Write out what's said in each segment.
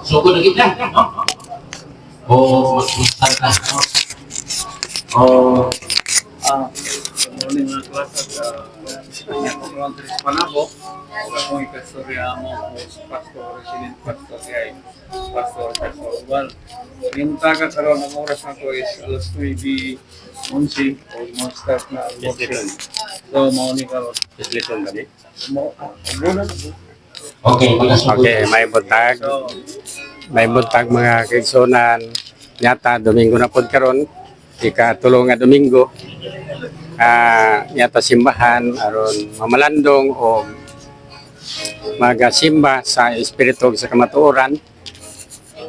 sugod lagi lang, no? O mag-start na, no? O morning mga klase at kanya ko naman sa Panabo. Kung ikastorya mo sa pastor, resident pastor kaya pastor Well, yung taga karoon ng oras na to is alas 9:11 o mag-start na ang worship. So, mauni karoon. Little gabi. Muna. okay, Okay, may buntag mga kaigsunan. Yata Domingo na pod karon, ikatulo nga Domingo. Yata simbahan aron mamalandong o magasimba sa espiritu sa kamatuoran.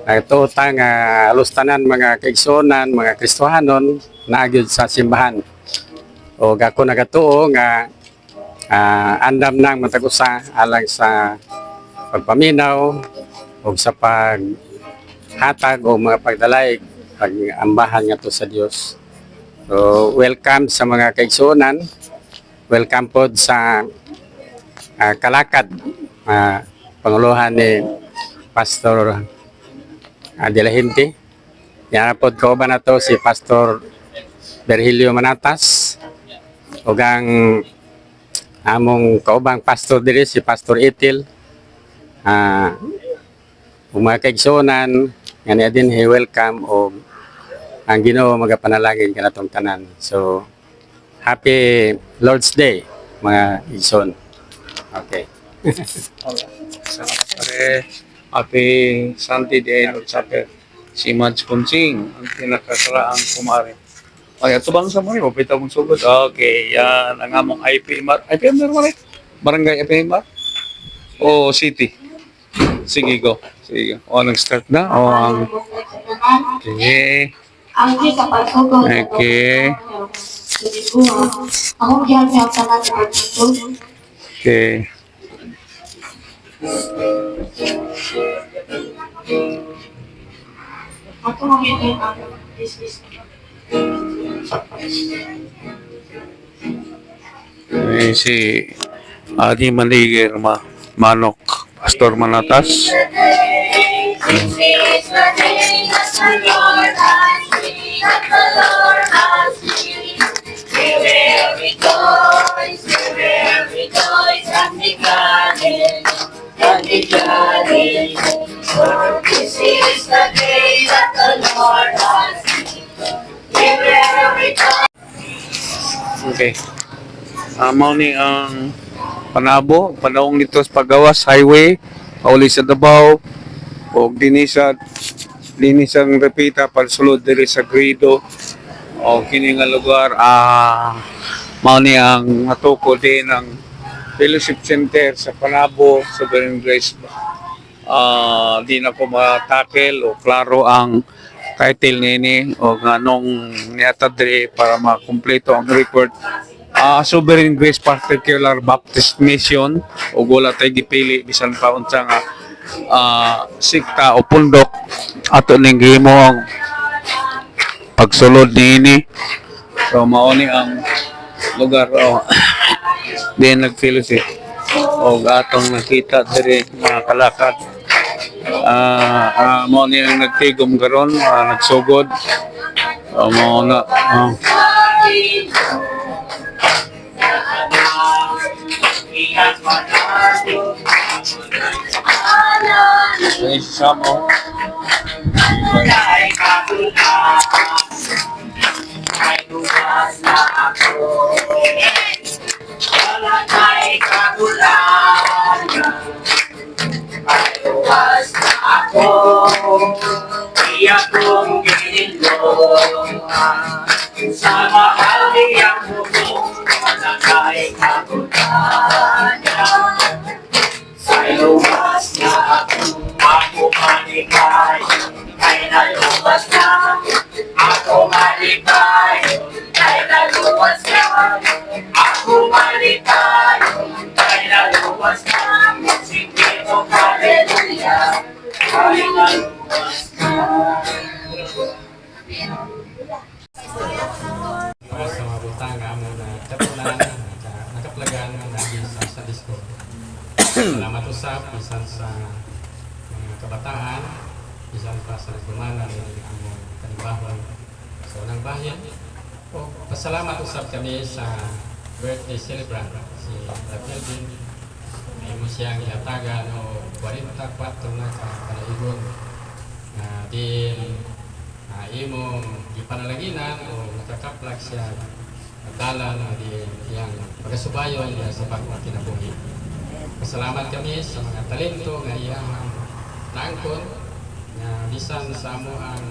Ito nga alustanan mga kaigsunan, mga Kristohanon na agyud sa simbahan. O ako nagatuo nga andam nang matagusa alang sa pagpaminaw o sa paghatag o mga pagdalay pagambahan nga to sa Dios. So welcome sa mga kaigsunan, welcome po sa kalakad panguluhan ni Pastor De La Gente. Yan po kauban na to si Pastor Virgilio Manatas o gang among kaubang pastor diri si Pastor Itil. Mga kaigsunan nga niya din welcome o ang Ginoo magapanalangin kanatong tanan. So happy Lord's Day mga igsoon. Okay. Salamat pare. Happy Sunday Day Lord Supper. Si Mads Kunsing, ang pinakasaraang kumari. Ay, ito bang sa mga pita mong sugod? Okay, yan ang among IPMR. IPMR mo rin? Barangay IPMR? O City? Sige, go. Sige. O, nag-start na? O, ang... Okay. Okay. Okay. Si Adi Maligir Manok, Pastor Manatas. This is the day that the Lord has made. Okay. Mao ni ang Panabo, panahon dito sa Pagawas Highway, pauli sa Davao, o dinisang repita pagsulod diri sa Grido o kini nga lugar mao ni ang matuko din ng Fellowship Center sa Panabo, Sovereign Grace. Di na ko matakel o klaro ang title nini o nganong niyata diri para makumpleto ang record. Sovereign Grace Particular Baptist Mission o gula tay gipili bisan pa unsa nga sikta o pundok ato ning gihimo ang pagsulod niini. So mao ni ang lugar din nag-fellowship o atong nakita diri mga kalakad. Mao ni ang nagtigom karon, nagsugod. Mao na. Ay, samo. Iyakong ginindong sa mahal niyang bubong malakay kabutanya sa luwas na ako maligay ay naluwas na ako maligay ay naluwas na ako maligay ay naluwas na sige mo hallelujah ay naluwas na. Sa mga butanga mo na kapulan, nakaplagan mo na sa Discord. Salamat usap, bisan sa mga kabataan, bisan pa sa nagtumanan ng among kanibahon sa unang bahin. O pasalamat usab kami sa birthday celebrant si Melvin. May mo siyang ihatagan o 44 na kalaigon na din imong gipanalaginan o nakakaplag siya nagdala na din iyang pagasubayon niya sa bagong kinabuhi. Pasalamat kami sa mga talento nga iyang naangkon na bisan sa amo ang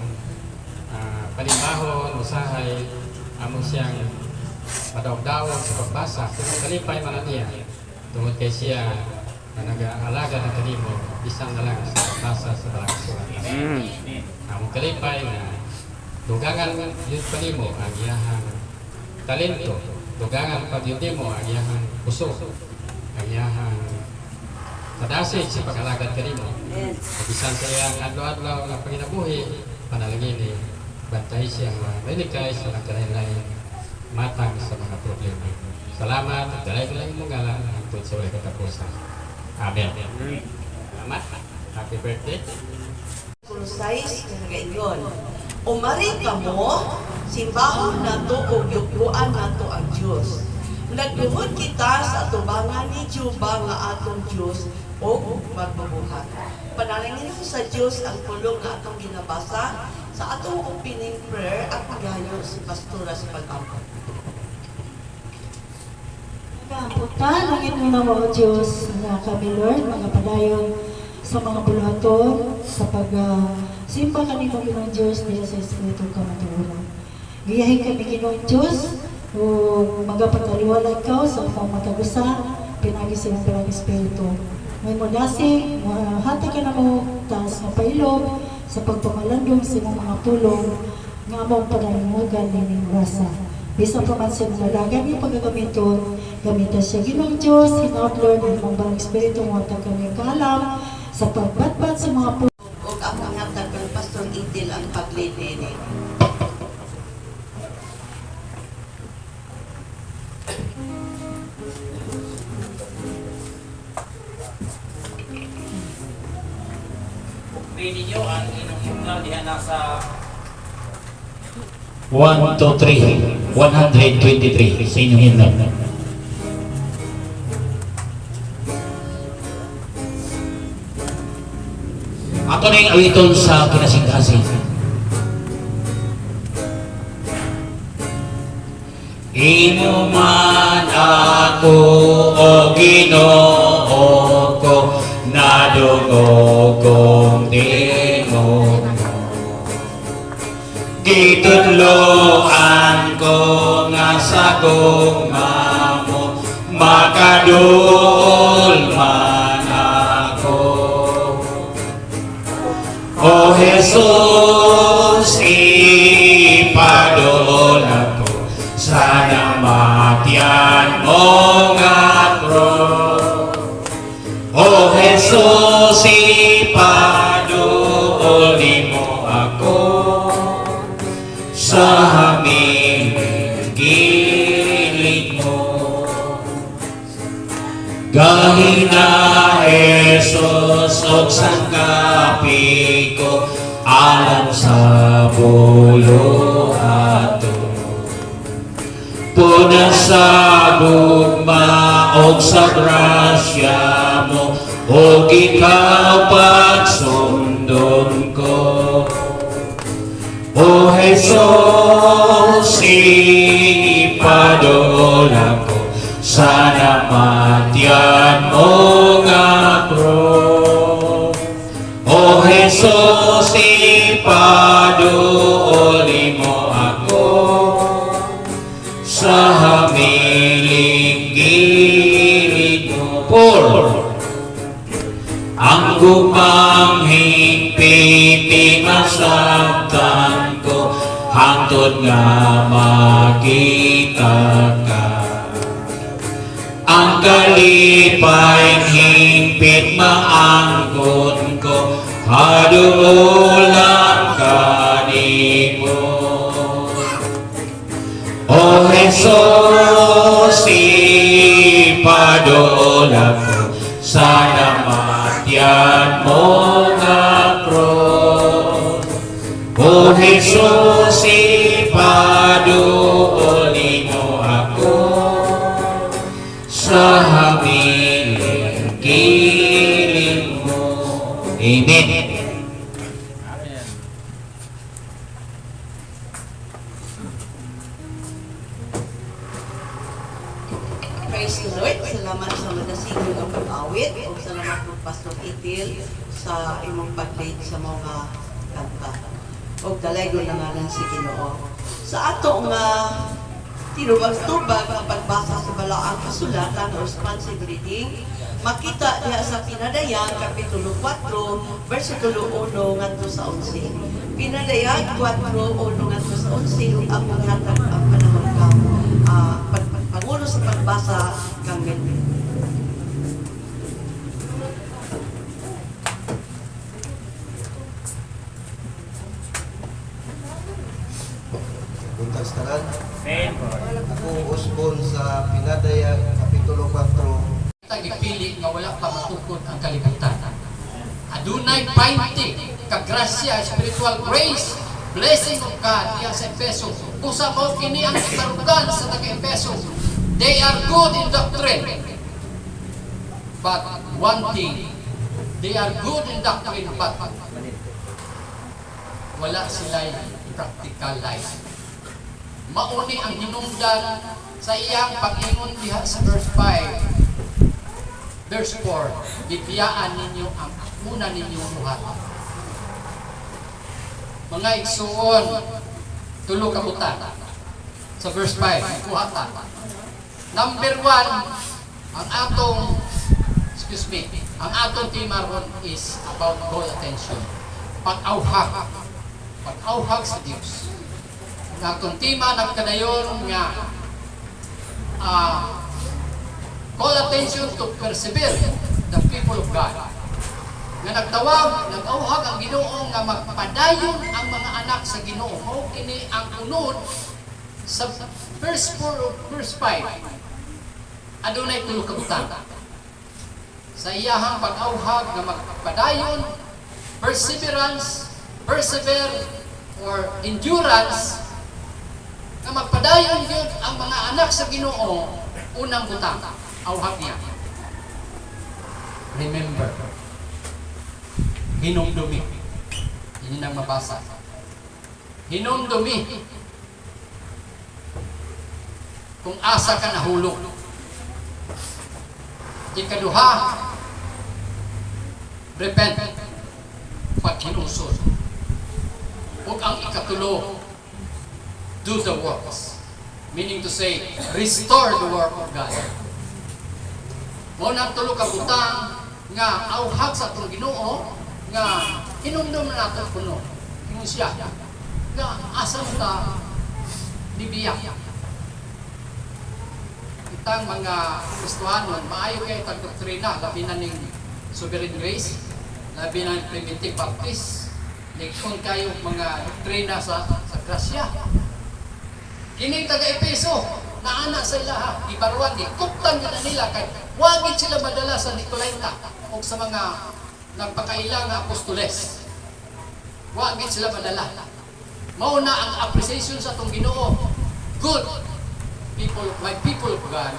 panibahon, usahay, amo siyang madawag-dawag sa pagbasa. Kung kalipay man niya, tungod kay siya na nag-aalaga ng kanimo, bisan na lang sa pagbasa sa Balang Surat. Among kalipay na dugangan yun kanimo ang iyahang talento, dugangan pag yun mo ang iyahang puso, ang iyahang kadasig sa pag-alagad kanimo. Bisan sa iyang adlaw-adlaw ng panginabuhi, panalangin ni bantay siyang malikay sa nagkalain-lain matang sa mga problema. Salamat at dalay-dalay mong galang hangtod sa walang katapusan. Amen. Salamat. Happy birthday. Kulusais nga nagaingon. Umari ka mo, simbahon nato o yukuan nato ang Diyos. Nagluhod kita sa atubangan ni Juba nga atong Diyos o magbubuhat. Panalangin ko sa Diyos ang pulong na atong ginabasa sa atong opening prayer at pagayo si Pastora sa pag-ampot. Nagkaamputan ang inyong mga Diyos na kami, Lord, mga padayon sa mga buluhaton, sa pag-simpa kanimo Ginoong Diyos diya sa Espiritu Kamatuoran. Giyahin kami Ginoong Diyos, o magapataliwala ikaw sa among matagusa, pinagi sa iyong Espiritu. May modasig, hati ka na mo, taas na pailog, sa pagpamalandong sa iyong mga tulong, nga among panalimugan nining rasa. Bisa pa man sa nalagan niya pagkagamiton, gamitan siya Ginoong Diyos, hinaut Lord, ang mga Balang Espiritu, mga kami kalam, sa pagbatbat sa mga puso. O ang pangatag ng Pastor Idil ang paglinene. Pwede nyo ang inyong himno diha nasa 1, 2, 3, 123 sa inyong himno. Ato na yung awiton sa kinasing-kasing. Imo man ako o Ginoo ko, nadungog kong tingog mo. Gitudloan ko nga sa gugma mo, makadul man ako. O Jesus, ipadol ako sa namatyan mo nga cross. O Jesus, ipadol mo ako sa aming gilid mo. Gahing na Jesus o sangkapi ko, alam sa bulo ato. Puna sa gugma o sa grasya mo, o ikaw pagsundon ko. O Jesus, ipadol ako sa namatyan mo nga cross. O Jesus, ipadol mo ako sa hamiling gilid mo. Paul, ang gupang hingpiti masabtan ko, hangtod nga makita ka. Ang kalipay hingpit maangkon ko, hadulan ka nimo. O Jesus, ipadol ako sa namatyan mo nga cross. Jesus, ipaduoli mo ako sa hamiling kiling mo. Amen. Praise the Lord. Salamat sa madasigo ng pag-awit o salamat ng Pastor Itil sa imong pag-lead sa mga kanta. O dalaygo na nga lang si Ginoo. Sa ato nga tinubag-tubag ang pagbasa sa balaang kasulatan o responsive reading, makita diha sa Pinadayag Kapitulo 4, versikulo 1 ngadto sa 11. Pinadayag 4, 1 ngadto sa 11 ang maghatag ang panahon kang Pangulo sa pagbasa kang Melvin. Buntas tanan. Ako usbon sa Pinadayag Kapitulo 4. Tagipili nga wala pa matukod ang kalibutan. Adunay 20 kagrasya, spiritual grace, blessing of God diya sa Efeso. Kusa mo kini ang katarugan sa taga-Efeso. They are good in doctrine. But one thing, they are good in doctrine but wala sila'y practical life. Mauni ang hinungdan sa iyang pag-ingon diha sa verse 5. Verse 4, bibiyaan ninyo ang una ninyong buhat. Mga igsuon, tulo ka butan. Sa verse 5, buhatan. Number 1, ang atong tema ron is about goal attention. Pag-auhag. Pag-auhag sa Diyos. Ang atong tema nagkadayon nga call attention to persevere the people of God. Nga nagtawag, nag-auhag ang Ginoo nga magpadayon ang mga anak sa Ginoo. Mao kini ang unod sa verse 4 verse 5. Adunay tulo ka butang. Sa iyahang pag-auhag nga magpadayon, perseverance, persevere, or endurance, nga magpadayon yun ang mga anak sa Ginoo, unang butang, auhag niya. Remember, hinumdumi. Hindi nang mabasa. Hinumdumi. Kung asa ka nahulog. Ikaduha, repent, paghinusod. Ug ang ikatulo, do the works. Meaning to say, restore the work of God. Mo nang tulo ka butang nga auhag sa atong Ginoo nga hinumdum na nato kuno. Ingon siya nga asa ta bibiyak. Itang mga Kristohanon, maayo kayo tag-doktrina, labi na ning sovereign grace, labi na ning primitive baptist, likon kayo mga doktrina sa grasya. Kini taga-Epeso, naana sa ilaha, ibaruan ni, kuptan nila nila, kay wagit sila madala sa Nicolaita o sa mga nagpakailang apostoles. Wagit sila madala. Mauna ang appreciation sa itong Ginoo. Good people, my people of God,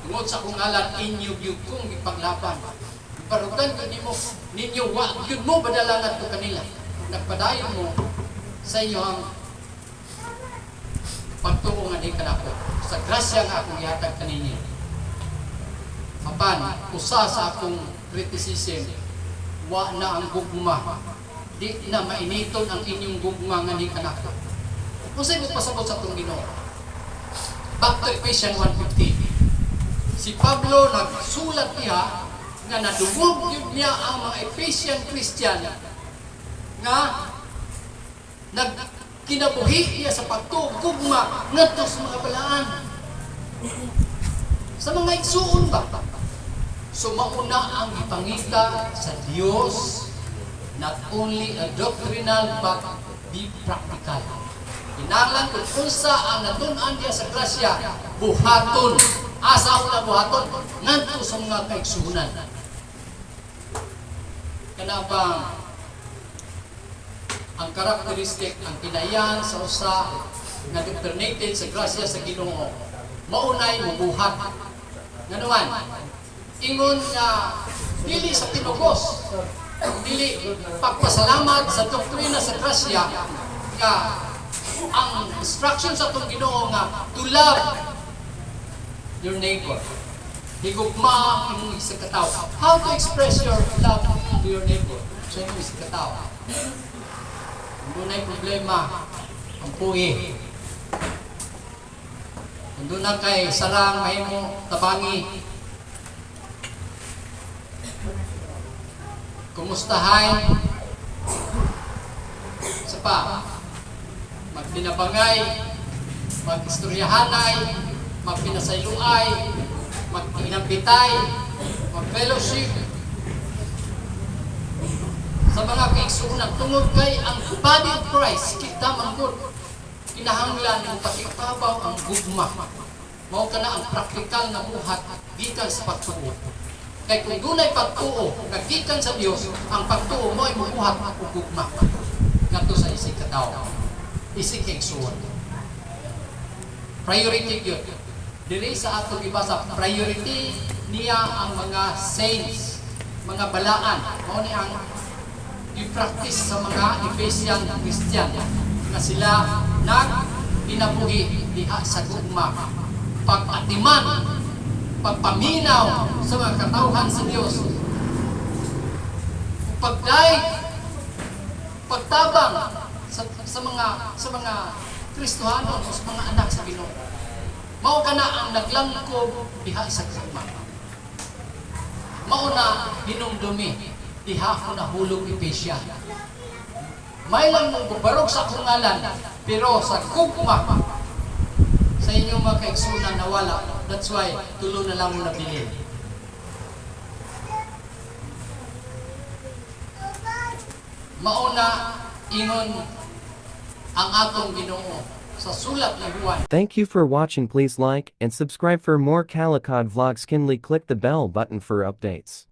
tungod sa kung alam inyo yung kung ipaglaban. Iparutan ko ninyo, wag yun mo badalangan ko kanila. Nagpadayon mo sa inyo ang pagtuo nga di kanako. Sa grasya nga akong ihatag kaninyo. Mapan, usa sa akong criticism, wa na ang gugma. Di na mainiton ang inyong gugma nga di kanako. Kung sa'yo pasabot sa itong Ginoo. Back to Ephesians 1:15. Si Pablo nagsulat niya nga nadungog yun niya ang mga Ephesian Christian nga nagkinabuhi niya sa pagtugugma ngadto sa mga balaan. Sa mga igsuon ba? So mauna ang ipangita sa Dios, not only a doctrinal but be practical. Kinahanglan kung unsa ang natun-an diya sa grasya, buhaton. Asa una buhaton? Nganto sa mga kaigsunan. Kanabang ang karakteristik, ang kinayan sa usa nga determinated sa grasya sa Ginoo, maunay mubuhat. Nganuman, ingon nga dili sa pinugos, dili pagpasalamat sa doktrina sa grasya nga ang instruction sa itong Ginoo nga to love your neighbor. Higugma ang imong isa ka tawo. How to express your love to your neighbor? Sa imong isa ka tawo. Kung doon problema, ang puhi. Kung doon na kay sarang, mahimo, tabangi. Kumustahay. Sa pa, magpinabangay, mag-istoryahanay, magpinasayluay, mag-inampitay, mag-fellowship. Sa mga kaigsuunan, tungod kay ang body of Christ, kita manggod, kinahanglan ng pakikabaw ang gugma. Mao ka na ang praktikal na buhat, gikan sa pagtuo. Kaya kung dunay pagtuo, naggikan sa Dios, ang pagtuo mo ay mabuhat ang gugma. Ngato sa isig kataw, isig kaigsuon. Priority yun. Dili sa atong ibasa, priority niya ang mga saints, mga balaan. Mao ni ang i-practice sa mga Ephesian Christian na sila nag-inabuhi diha sa gugma, pag-atiman, pagpaminaw sa mga katawhan sa Dios, pagdaig, pagtabang sa mga Kristohanon o sa mga anak sa Ginoo. Mao ka na ang naglangkob diha sa gugma. Mao na hinumdumi diha ko nahulog Ephesia. May lang mong bubarog sa akong ngalan, pero sa gugma sa inyong mga kaigsunan nawala. That's why tulo na lang mo nabilin. Mauna ingon ang atong Ginoo sa sulat ng Juan. Thank you for watching. Please like and subscribe for more Calicod vlogs. Kindly click the bell button for updates.